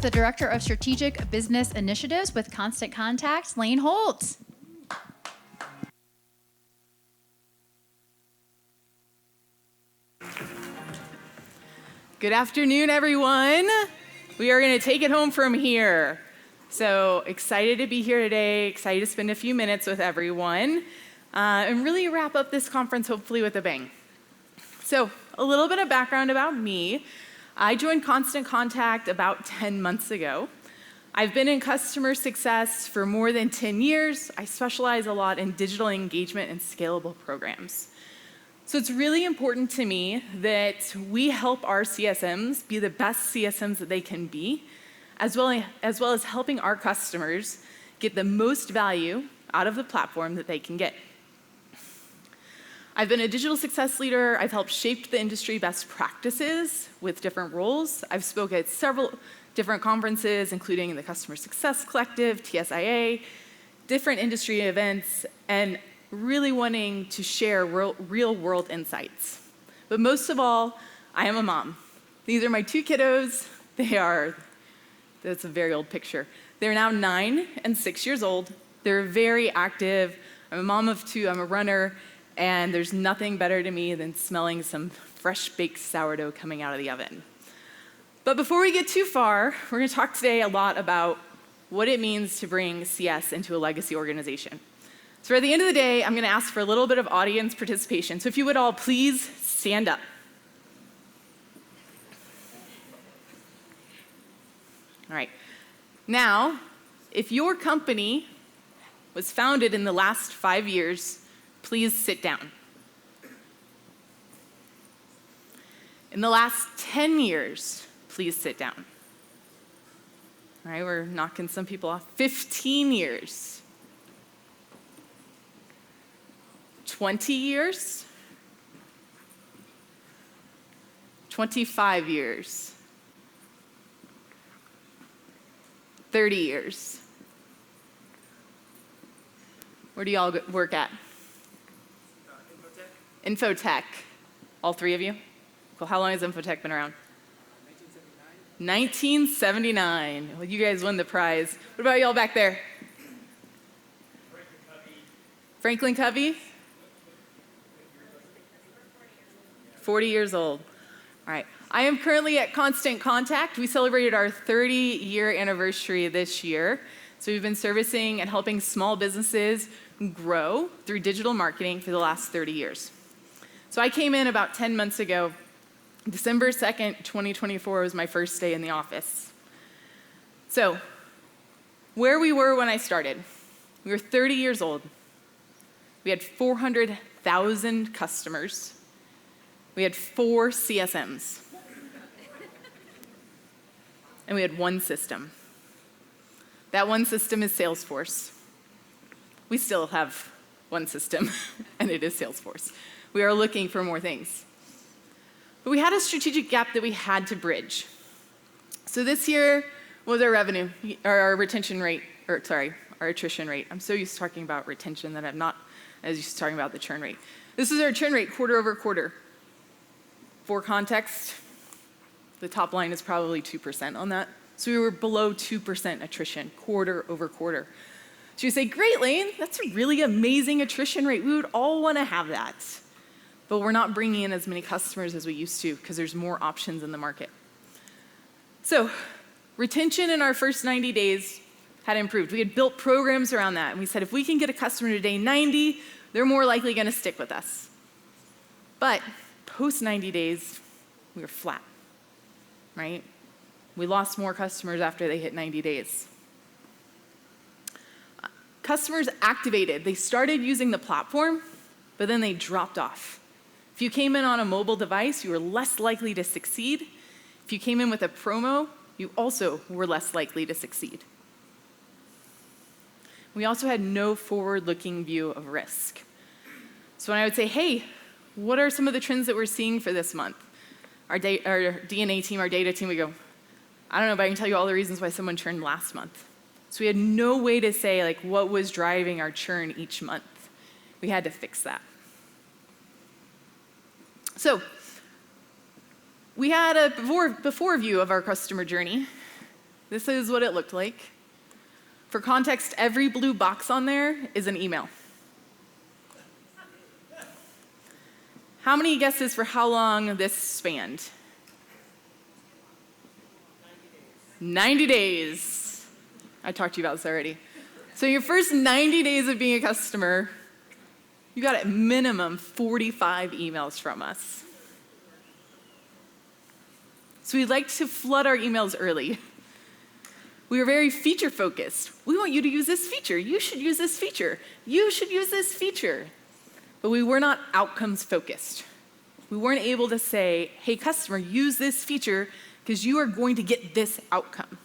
the Director of Strategic Business Initiatives with Constant Contact, Lane Holt. Good afternoon, everyone. We are going to take it home from here. So excited to be here today, excited to spend a few minutes with everyone, and really wrap up this conference hopefully with a bang. So a little bit of background about me. I joined Constant Contact about 10 months ago. I've been in customer success for more than 10 years. I specialize a lot in digital engagement and scalable programs. So it's really important to me that we help our CSMs be the best CSMs that they can be, as well as helping our customers get the most value out of the platform that they can get. I've been a digital success leader. I've helped shape the industry best practices with different roles. I've spoken at several different conferences, including the Customer Success Collective, TSIA, different industry events, and really wanting to share real-world insights. But most of all, I am a mom. These are my two kiddos. That's a very old picture. They're now 9 and 6 years old. They're very active. I'm a mom of 2. I'm a runner. And there's nothing better to me than smelling some fresh baked sourdough coming out of the oven. But before we get too far, we're going to talk today a lot about what it means to bring CS into a legacy organization. So at the end of the day, I'm going to ask for a little bit of audience participation. So if you would all please stand up. All right. Now, if your company was founded in the last 5 years, please sit down. In the last 10 years, please sit down. All right, we're knocking some people off. 15 years. 20 years. 25 years. 30 years. Where do y'all work at? Infotech. All 3 of you? Cool. How long has Infotech been around? 1979. Well, you guys won the prize. What about y'all back there? Franklin Covey? 40 years old. All right. I am currently at Constant Contact. We celebrated our 30-year anniversary this year. So we've been servicing and helping small businesses grow through digital marketing for the last 30 years. So I came in about 10 months ago. December 2nd, 2024 was my first day in the office. So where we were when I started, we were 30 years old. We had 400,000 customers. We had 4 CSMs. And we had one system. That one system is Salesforce. We still have one system, and it is Salesforce. We are looking for more things. But we had a strategic gap that we had to bridge. So this year was our revenue, or our retention rate, our attrition rate. I'm so used to talking about retention that I'm not as used to talking about the churn rate. This is our churn rate quarter over quarter. For context, the top line is probably 2% on that. So we were below 2% attrition quarter over quarter. So you say, great, Lane, that's a really amazing attrition rate. We would all want to have that. But we're not bringing in as many customers as we used to because there's more options in the market. So retention in our first 90 days had improved. We had built programs around that. And we said, if we can get a customer to day 90, they're more likely going to stick with us. But post 90 days, we were flat, right? We lost more customers after they hit 90 days. Customers activated. They started using the platform, but then they dropped off. If you came in on a mobile device, you were less likely to succeed. If you came in with a promo, you also were less likely to succeed. We also had no forward-looking view of risk. So when I would say, hey, what are some of the trends that we're seeing for this month? Our DNA team, our data team, we go, I don't know, but I can tell you all the reasons why someone churned last month. So we had no way to say like what was driving our churn each month. We had to fix that. So we had a before view of our customer journey. This is what it looked like. For context, every blue box on there is an email. How many guesses for how long this spanned? 90 days. I talked to you about this already. So your first 90 days of being a customer, you got at minimum 45 emails from us. So we like to flood our emails early. We were very feature focused. We want you to use this feature. You should use this feature. You should use this feature. But we were not outcomes focused. We weren't able to say, hey, customer, use this feature because you are going to get this outcome.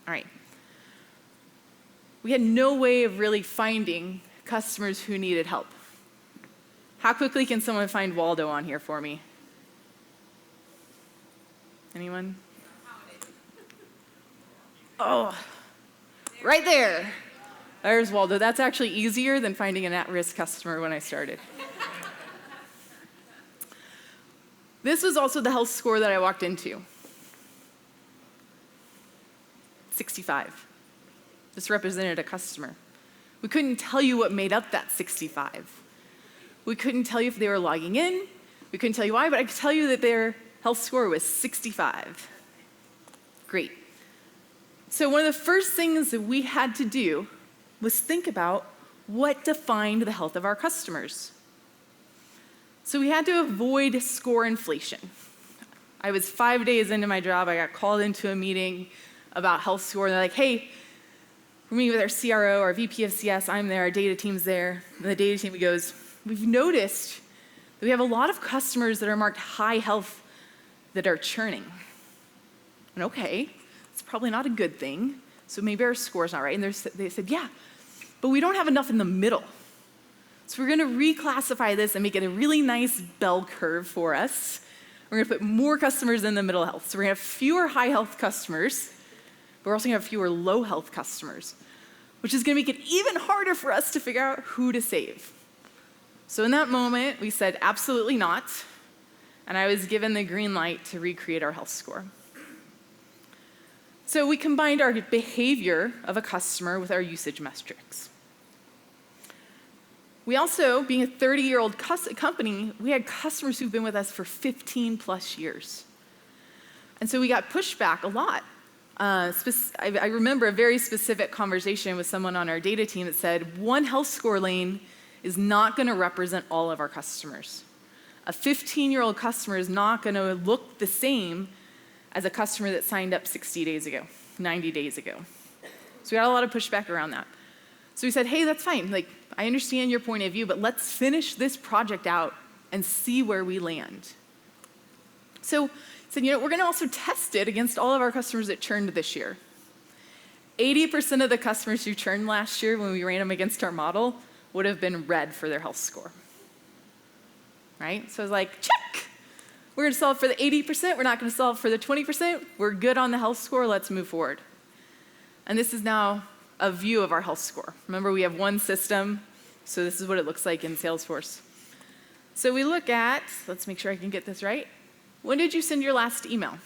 All right. We had no way of really finding customers who needed help. How quickly can someone find Waldo on here for me? Anyone? Oh, right there. There's Waldo. That's actually easier than finding an at-risk customer when I started. This was also the health score that I walked into. 65. This represented a customer. We couldn't tell you what made up that 65. We couldn't tell you if they were logging in. We couldn't tell you why, but I could tell you that their health score was 65. Great. So one of the first things that we had to do was think about what defined the health of our customers. So we had to avoid score inflation. I was 5 days into my job. I got called into a meeting about health score. And they're like, hey, we're meeting with our CRO, our VP of CS. I'm there. Our data team's there. And the data team goes, we've noticed that we have a lot of customers that are marked high health that are churning. And okay, it's probably not a good thing. So maybe our score's not right. And they said, yeah, but we don't have enough in the middle. So we're going to reclassify this and make it a really nice bell curve for us. We're going to put more customers in the middle health. So we're going to have fewer high health customers, but we're also going to have fewer low health customers, which is going to make it even harder for us to figure out who to save. So in that moment, we said absolutely not, and I was given the green light to recreate our health score. So we combined our behavior of a customer with our usage metrics. We also, being a 30-year-old company, we had customers who've been with us for 15 plus years. And so we got pushback a lot. I remember a very specific conversation with someone on our data team that said, one health score lane is not going to represent all of our customers. A 15-year-old customer is not going to look the same as a customer that signed up 60 days ago, 90 days ago. So we got a lot of pushback around that. So we said, hey, that's fine. Like, I understand your point of view, but let's finish this project out and see where we land. So I said, we're going to also test it against all of our customers that churned this year. 80% of the customers who churned last year when we ran them against our model would have been red for their health score. Right? So I was like, check. We're going to solve for the 80%. We're not going to solve for the 20%. We're good on the health score. Let's move forward. And this is now a view of our health score. Remember, we have one system, so this is what it looks like in Salesforce. So we look at, let's make sure I can get this right. When did you send your last email?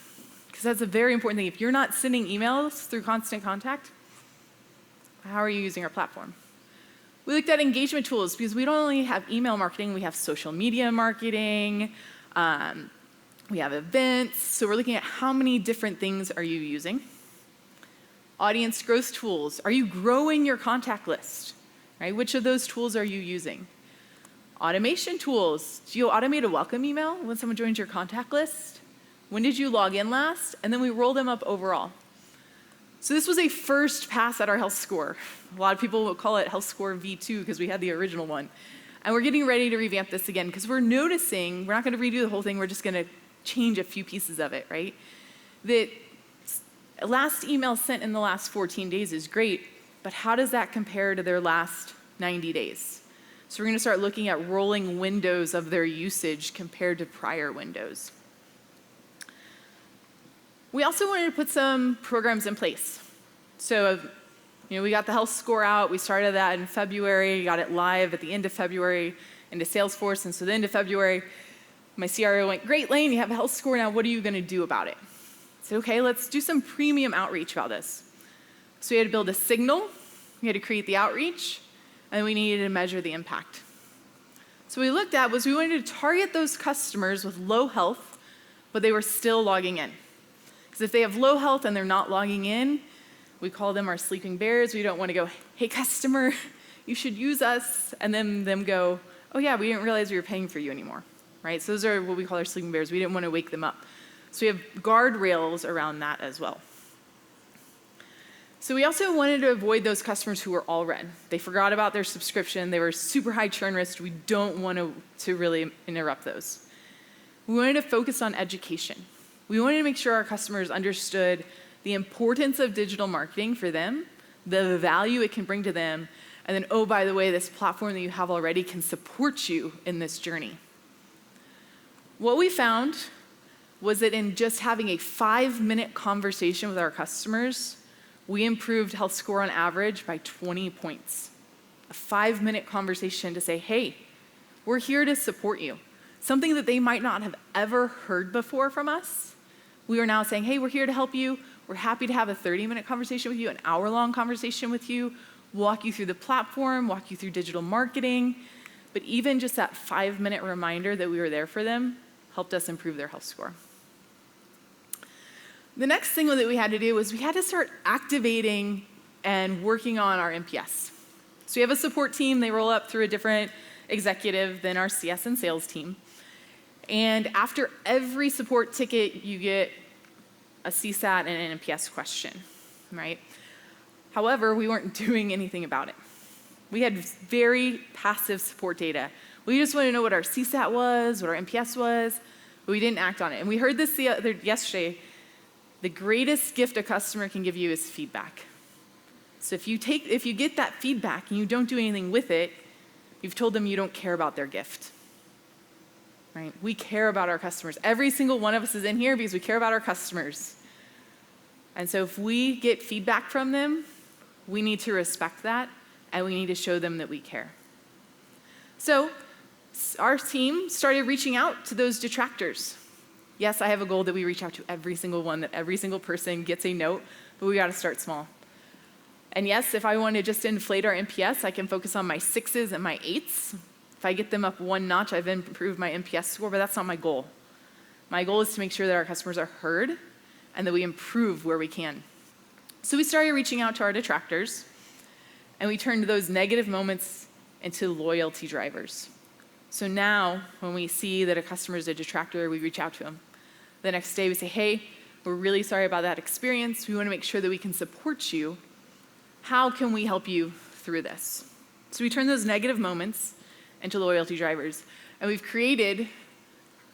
Because that's a very important thing. If you're not sending emails through Constant Contact, how are you using our platform? We looked at engagement tools because we don't only have email marketing, we have social media marketing, we have events. So we're looking at how many different things are you using. Audience growth tools. Are you growing your contact list? Right? Which of those tools are you using? Automation tools. Do you automate a welcome email when someone joins your contact list? When did you log in last? And then we roll them up overall. So this was a first pass at our health score. A lot of people will call it health score V2 because we had the original one. And we're getting ready to revamp this again because we're noticing, we're not going to redo the whole thing, we're just going to change a few pieces of it, right? That last email sent in the last 14 days is great, but how does that compare to their last 90 days? So we're going to start looking at rolling windows of their usage compared to prior windows. We also wanted to put some programs in place. So, we got the health score out. We started that in February, got it live at the end of February into Salesforce. And so the end of February, my CRO went, great, Lane, you have a health score now. What are you going to do about it? said, okay, let's do some premium outreach about this. So we had to build a signal, we had to create the outreach, and we needed to measure the impact. So what we looked at was we wanted to target those customers with low health, but they were still logging in. Because if they have low health and they're not logging in, we call them our sleeping bears. We don't want to go, hey customer, you should use us, and then them go, oh yeah, we didn't realize we were paying for you anymore, right? So those are what we call our sleeping bears. We didn't want to wake them up. So we have guardrails around that as well. So we also wanted to avoid those customers who were all red. They forgot about their subscription. They were super high churn risk. We don't want to really interrupt those. We wanted to focus on education. We wanted to make sure our customers understood the importance of digital marketing for them, the value it can bring to them, and then, oh, by the way, this platform that you have already can support you in this journey. What we found was that in just having a 5-minute conversation with our customers, we improved health score on average by 20 points. A 5-minute conversation to say, hey, we're here to support you. Something that they might not have ever heard before from us. We are now saying, hey, we're here to help you. We're happy to have a 30-minute conversation with you, an hour-long conversation with you, walk you through the platform, walk you through digital marketing. But even just that 5-minute reminder that we were there for them helped us improve their health score. The next thing that we had to do was we had to start activating and working on our NPS. So we have a support team. They roll up through a different executive than our CS and sales team. And after every support ticket, you get a CSAT and an NPS question, right? However, we weren't doing anything about it. We had very passive support data. We just wanted to know what our CSAT was, what our NPS was, but we didn't act on it. And we heard this yesterday. The greatest gift a customer can give you is feedback. So if you get that feedback and you don't do anything with it, you've told them you don't care about their gift. Right? We care about our customers. Every single one of us is in here because we care about our customers. And so if we get feedback from them, we need to respect that and we need to show them that we care. So our team started reaching out to those detractors. Yes, I have a goal that we reach out to every single one, that every single person gets a note, but we got to start small. And yes, if I want to just inflate our NPS, I can focus on my 6s and my 8s. If I get them up one notch, I've improved my NPS score, but that's not my goal. My goal is to make sure that our customers are heard and that we improve where we can. So we started reaching out to our detractors, and we turned those negative moments into loyalty drivers. So now, when we see that a customer is a detractor, we reach out to them. The next day, we say, hey, we're really sorry about that experience. We want to make sure that we can support you. How can we help you through this? So we turn those negative moments into loyalty drivers. And we've created,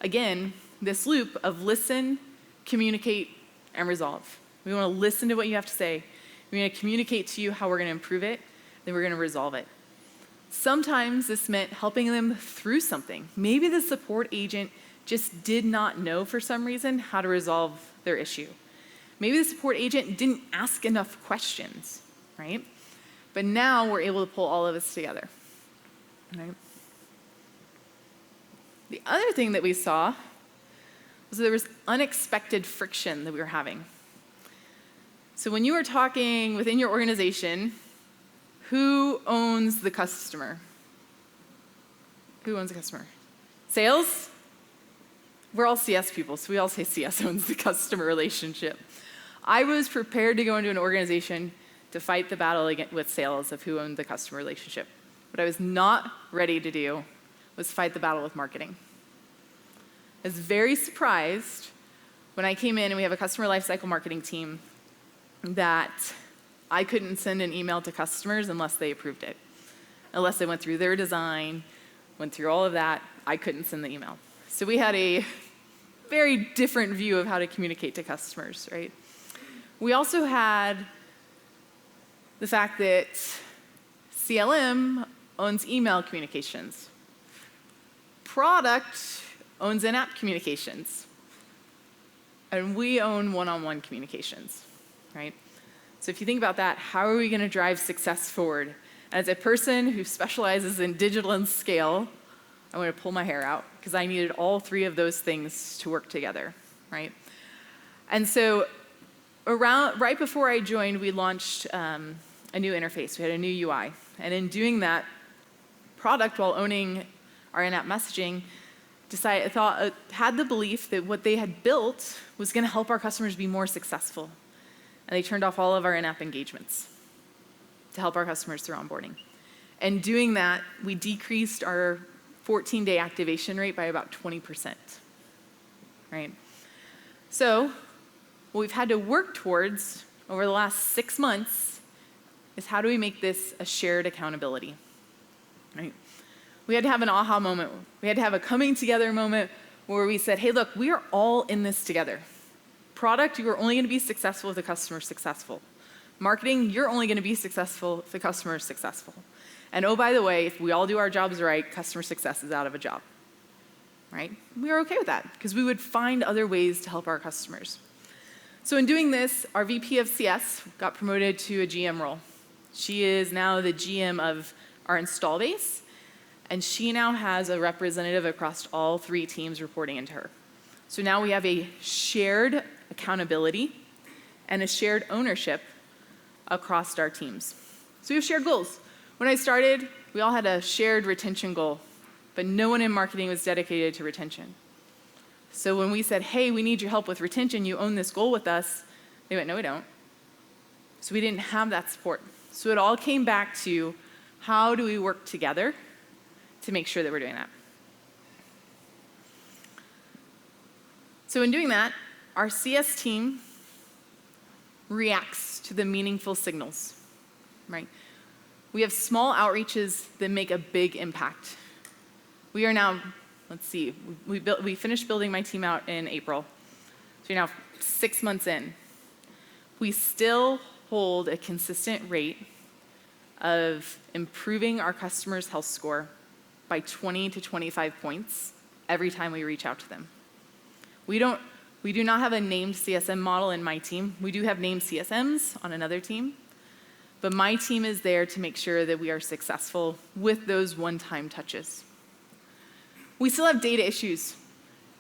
again, this loop of listen, communicate, and resolve. We want to listen to what you have to say. We're going to communicate to you how we're going to improve it, then we're going to resolve it. Sometimes this meant helping them through something. Maybe the support agent just did not know for some reason how to resolve their issue. Maybe the support agent didn't ask enough questions, right? But now we're able to pull all of this together, right? The other thing that we saw was that there was unexpected friction that we were having. So when you were talking within your organization, who owns the customer? Who owns the customer? Sales? We're all CS people, so we all say CS owns the customer relationship. I was prepared to go into an organization to fight the battle with sales of who owned the customer relationship. What I was not ready to do was fight the battle with marketing. I was very surprised when I came in and we have a customer lifecycle marketing team that I couldn't send an email to customers unless they approved it. Unless they went through their design, went through all of that, I couldn't send the email. So we had a very different view of how to communicate to customers, right? We also had the fact that CLM owns email communications. Product owns in-app communications. And we own one-on-one communications, right? So if you think about that, how are we going to drive success forward? As a person who specializes in digital and scale, I want to pull my hair out because I needed all three of those things to work together, right? And so right before I joined, we launched a new interface. We had a new UI. And in doing that, product, while owning our in-app messaging, had the belief that what they had built was going to help our customers be more successful. And they turned off all of our in-app engagements to help our customers through onboarding. And doing that, we decreased our 14-day activation rate by about 20%. Right? So what we've had to work towards over the last 6 months is how do we make this a shared accountability? Right? We had to have an aha moment. We had to have a coming together moment where we said, hey, look, we are all in this together. Product, you are only going to be successful if the customer is successful. Marketing, you're only going to be successful if the customer is successful. And oh, by the way, if we all do our jobs right, customer success is out of a job. Right? We were okay with that because we would find other ways to help our customers. So in doing this, our VP of CS got promoted to a GM role. She is now the GM of our install base, and she now has a representative across all 3 teams reporting into her. So now we have a shared accountability and a shared ownership across our teams. So we have shared goals. When I started, we all had a shared retention goal, but no one in marketing was dedicated to retention. So when we said, hey, we need your help with retention, you own this goal with us, they went, no, we don't. So we didn't have that support. So it all came back to how do we work together to make sure that we're doing that. So in doing that, our CS team reacts to the meaningful signals, right? We have small outreaches that make a big impact. We are now, let's see, we finished building my team out in April. So we're now 6 months in. We still hold a consistent rate of improving our customers' health score by 20 to 25 points every time we reach out to them. We do not have a named CSM model in my team. We do have named CSMs on another team. But my team is there to make sure that we are successful with those one-time touches. We still have data issues.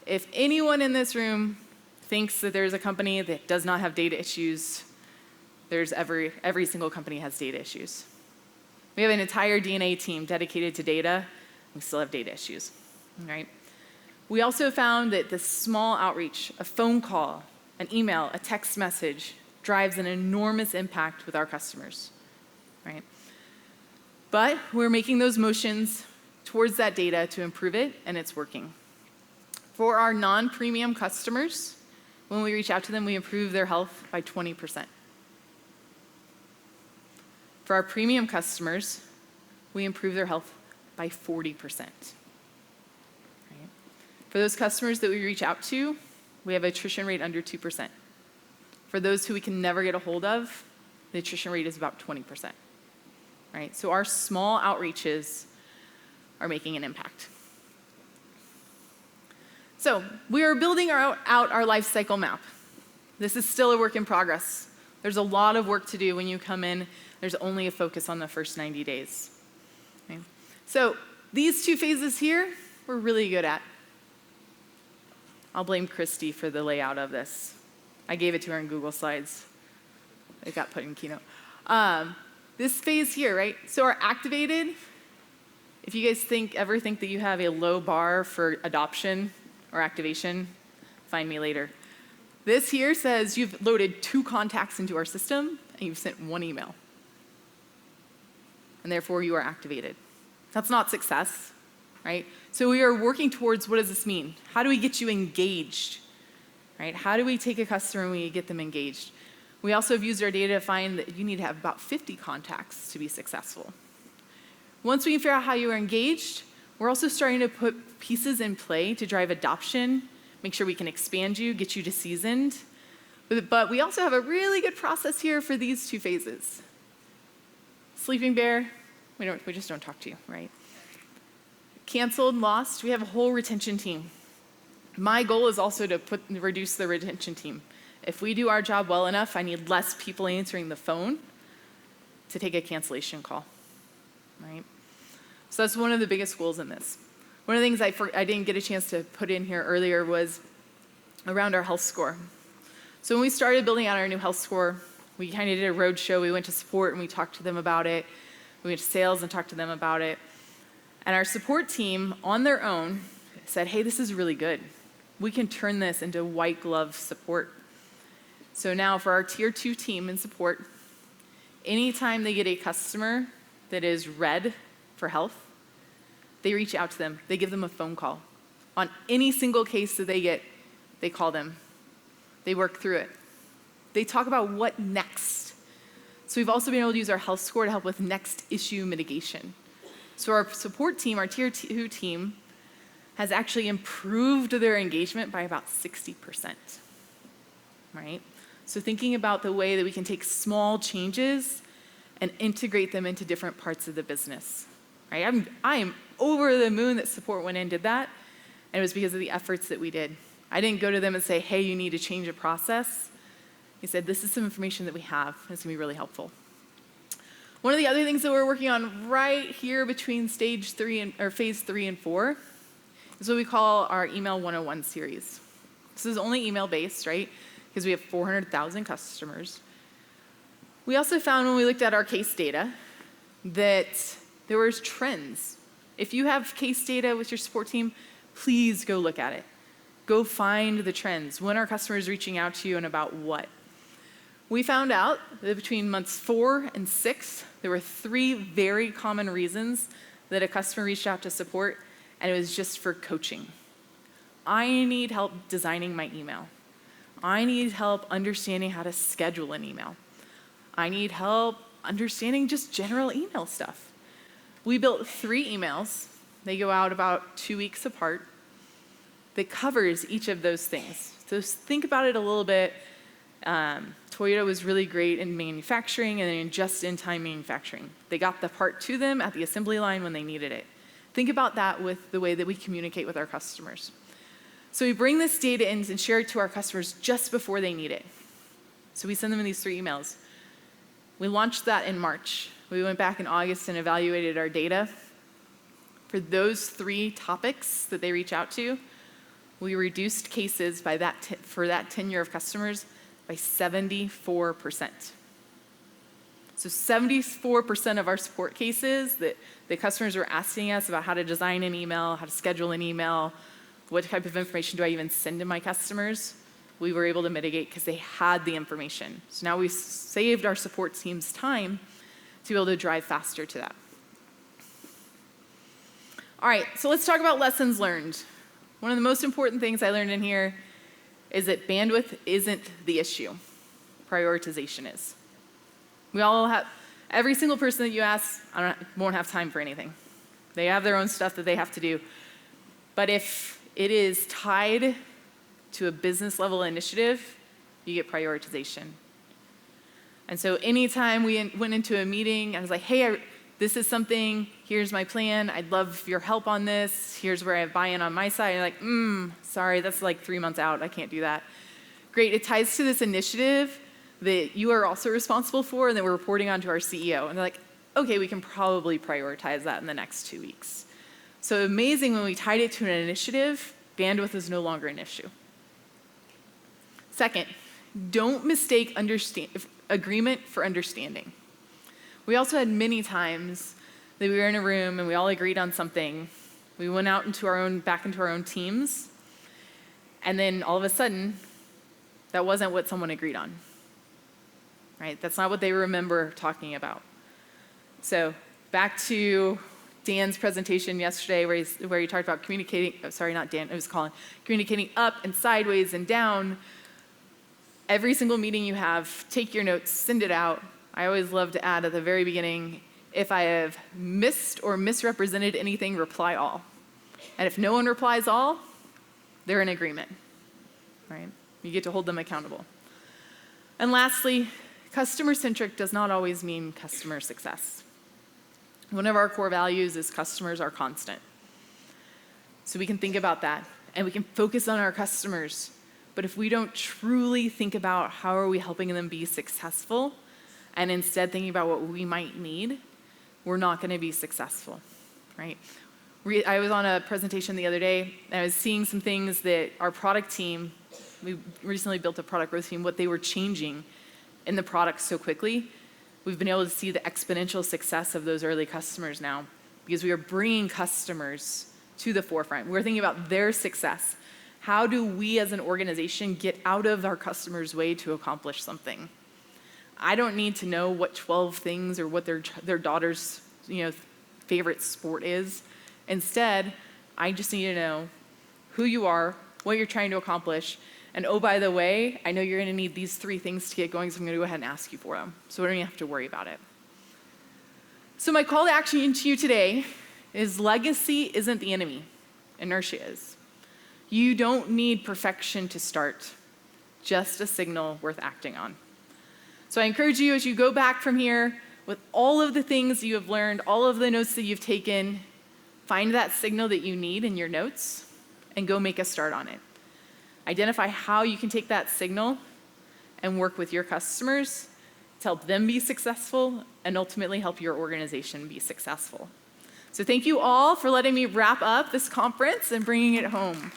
If anyone in this room thinks that there's a company that does not have data issues, every single company has data issues. We have an entire DNA team dedicated to data. We still have data issues, right? We also found that the small outreach, a phone call, an email, a text message, drives an enormous impact with our customers, right? But we're making those motions towards that data to improve it, and it's working. For our non-premium customers, when we reach out to them, we improve their health by 20%. For our premium customers, we improve their health by 40%. For those customers that we reach out to, we have an attrition rate under 2%. For those who we can never get a hold of, the attrition rate is about 20%. Right? So our small outreaches are making an impact. So we are building out our life cycle map. This is still a work in progress. There's a lot of work to do when you come in. There's only a focus on the first 90 days. Okay? So these 2 phases here, we're really good at. I'll blame Christy for the layout of this. I gave it to her in Google Slides. It got put in Keynote. This phase here, right? So our activated, if you guys ever think that you have a low bar for adoption or activation, find me later. This here says you've loaded 2 contacts into our system and you've sent 1 email. And therefore you are activated. That's not success, right? So we are working towards, what does this mean? How do we get you engaged, right? How do we take a customer and we get them engaged? We also have used our data to find that you need to have about 50 contacts to be successful. Once we figure out how you are engaged, we're also starting to put pieces in play to drive adoption, make sure we can expand you, get you to seasoned. But we also have a really good process here for these 2 phases. Sleeping Bear, we just don't talk to you, right? Canceled, lost, we have a whole retention team. My goal is also to reduce the retention team. If we do our job well enough, I need less people answering the phone to take a cancellation call, right? So that's one of the biggest goals in this. One of the things I didn't get a chance to put in here earlier was around our health score. So when we started building out our new health score, we kind of did a road show. We went to support and we talked to them about it. We went to sales and talked to them about it. And our support team, on their own, said, hey, this is really good. We can turn this into white glove support. So now for our tier 2 team in support, anytime they get a customer that is red for health, they reach out to them. They give them a phone call. On any single case that they get, they call them. They work through it. They talk about what next. So we've also been able to use our health score to help with next issue mitigation. So our support team, our tier 2 team, has actually improved their engagement by about 60%, right? So thinking about the way that we can take small changes and integrate them into different parts of the business, right? I'm over the moon that support went in and did that, and it was because of the efforts that we did. I didn't go to them and say, hey, you need to change a process. He said, this is some information that we have, and it's gonna be really helpful. One of the other things that we're working on right here between phase 3 and 4 is what we call our Email 101 series. This is only email-based, right? Because we have 400,000 customers. We also found when we looked at our case data that there was trends. If you have case data with your support team, please go look at it. Go find the trends. When are customers reaching out to you and about what? We found out that between months 4 and 6, there were 3 very common reasons that a customer reached out to support, and it was just for coaching. I need help designing my email. I need help understanding how to schedule an email. I need help understanding just general email stuff. We built 3 emails. They go out about 2 weeks apart that covers each of those things. So think about it a little bit. Toyota was really great in manufacturing and in just-in-time manufacturing. They got the part to them at the assembly line when they needed it. Think about that with the way that we communicate with our customers. So we bring this data in and share it to our customers just before they need it. So we send them in these 3 emails. We launched that in March. We went back in August and evaluated our data. For those 3 topics that they reach out to, we reduced cases by for that tenure of customers by 74%. So 74% of our support cases that the customers were asking us about how to design an email, how to schedule an email, what type of information do I even send to my customers, we were able to mitigate because they had the information. So now we saved our support team's time to be able to drive faster to that. All right, so let's talk about lessons learned. One of the most important things I learned in here is that bandwidth isn't the issue. Prioritization is. We all have, every single person that you ask won't have time for anything. They have their own stuff that they have to do. But if it is tied to a business level initiative, you get prioritization. And so anytime we went into a meeting, I was like, hey, this is something, here's my plan, I'd love your help on this, here's where I have buy-in on my side. You're like, sorry, that's like 3 months out, I can't do that. Great, it ties to this initiative that you are also responsible for and that we're reporting on to our CEO. And they're like, okay, we can probably prioritize that in the next 2 weeks. So amazing when we tied it to an initiative, bandwidth is no longer an issue. Second, don't mistake agreement for understanding. We also had many times that we were in a room and we all agreed on something. We went out back into our own teams, and then all of a sudden, that wasn't what someone agreed on. Right? That's not what they remember talking about. So back to Dan's presentation yesterday where he talked about communicating, sorry, not Dan, it was Colin, communicating up and sideways and down. Every single meeting you have, take your notes, send it out. I always love to add at the very beginning, if I have missed or misrepresented anything, reply all. And if no one replies all, they're in agreement, right? You get to hold them accountable. And lastly, customer-centric does not always mean customer success. One of our core values is customers are constant. So we can think about that, and we can focus on our customers. But if we don't truly think about how are we helping them be successful, and instead thinking about what we might need, we're not going to be successful, right? I was on a presentation the other day, and I was seeing some things that our product team we recently built a product growth team, what they were changing in the product so quickly, we've been able to see the exponential success of those early customers now because we are bringing customers to the forefront. We're thinking about their success. How do we as an organization get out of our customers' way to accomplish something? I don't need to know what 12 things or what their daughter's favorite sport is. Instead, I just need to know who you are, what you're trying to accomplish, and oh, by the way, I know you're going to need these 3 things to get going, so I'm going to go ahead and ask you for them. So we don't even have to worry about it. So my call to action to you today is legacy isn't the enemy. Inertia is. You don't need perfection to start, just a signal worth acting on. So I encourage you as you go back from here with all of the things you have learned, all of the notes that you've taken, find that signal that you need in your notes and go make a start on it. Identify how you can take that signal and work with your customers to help them be successful and ultimately help your organization be successful. So thank you all for letting me wrap up this conference and bringing it home.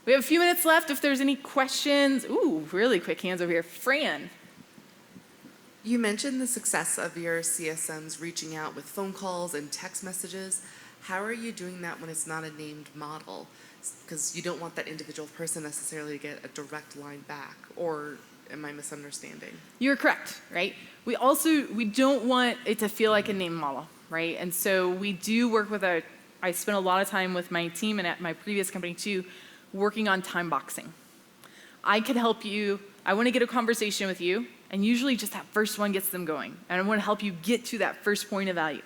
We have a few minutes left if there's any questions. Ooh, really quick hands over here. Fran. You mentioned the success of your CSMs reaching out with phone calls and text messages. How are you doing that when it's not a named model? Because you don't want that individual person necessarily to get a direct line back, or am I misunderstanding? You're correct, right? We don't want it to feel like a named model, right? And so we do work with I spent a lot of time with my team and at my previous company too, working on time boxing. I could help you. I want to get a conversation with you, and usually just that first one gets them going. And I want to help you get to that first point of value.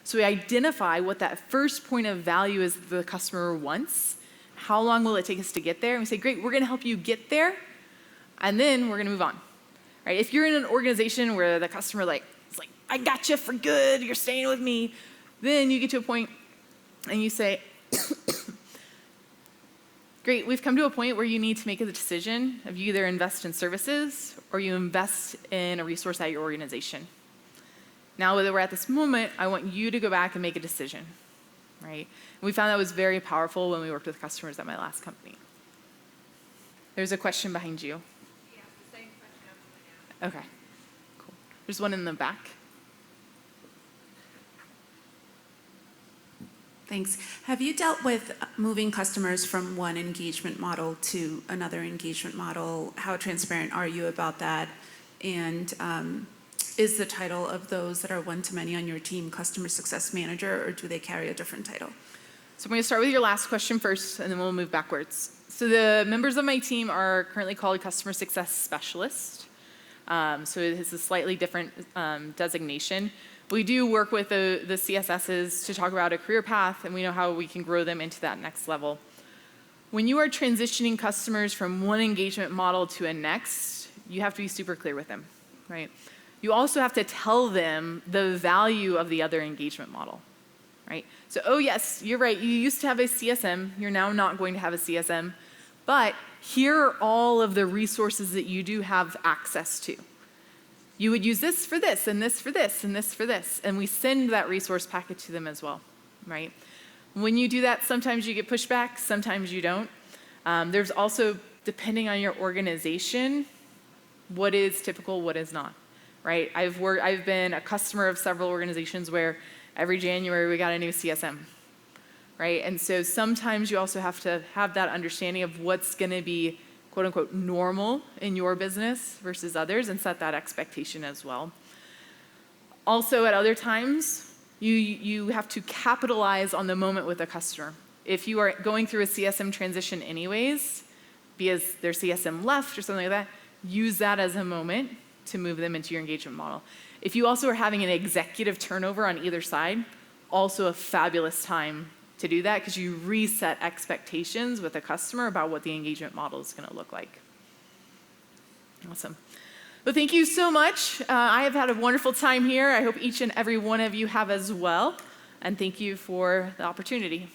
So we identify what that first point of value is the customer wants. How long will it take us to get there? And we say, great, we're going to help you get there, and then we're going to move on. Right? If you're in an organization where the customer is like, I got you for good, you're staying with me, then you get to a point and you say, great, we've come to a point where you need to make a decision of you either invest in services or you invest in a resource at your organization. Now that we're at this moment, I want you to go back and make a decision, right? And we found that was very powerful when we worked with customers at my last company. There's a question behind you. Yeah, the same question I'm going to ask. Okay, cool. There's one in the back. Thanks. Have you dealt with moving customers from one engagement model to another engagement model? How transparent are you about that? And is the title of those that are one-to-many on your team customer success manager, or do they carry a different title? So I'm going to start with your last question first, and then we'll move backwards. So the members of my team are currently called customer success specialist. So it has a slightly different designation. We do work with the CSSs to talk about a career path, and we know how we can grow them into that next level. When you are transitioning customers from one engagement model to a next, you have to be super clear with them, right? You also have to tell them the value of the other engagement model, right? So, oh yes, you're right, you used to have a CSM, you're now not going to have a CSM, but here are all of the resources that you do have access to. You would use this for this, and this for this, and this for this. And we send that resource packet to them as well, right? When you do that, sometimes you get pushback, sometimes you don't. There's also, depending on your organization, what is typical, what is not, right? I've been a customer of several organizations where every January we got a new CSM, right? And so sometimes you also have to have that understanding of what's going to be quote unquote normal in your business versus others, and set that expectation as well. Also, at other times, you have to capitalize on the moment with a customer. If you are going through a CSM transition anyways, because their CSM left or something like that, use that as a moment to move them into your engagement model. If you also are having an executive turnover on either side, also a fabulous time to do that, because you reset expectations with a customer about what the engagement model is going to look like. Awesome. Well, thank you so much. I have had a wonderful time here. I hope each and every one of you have as well. And thank you for the opportunity.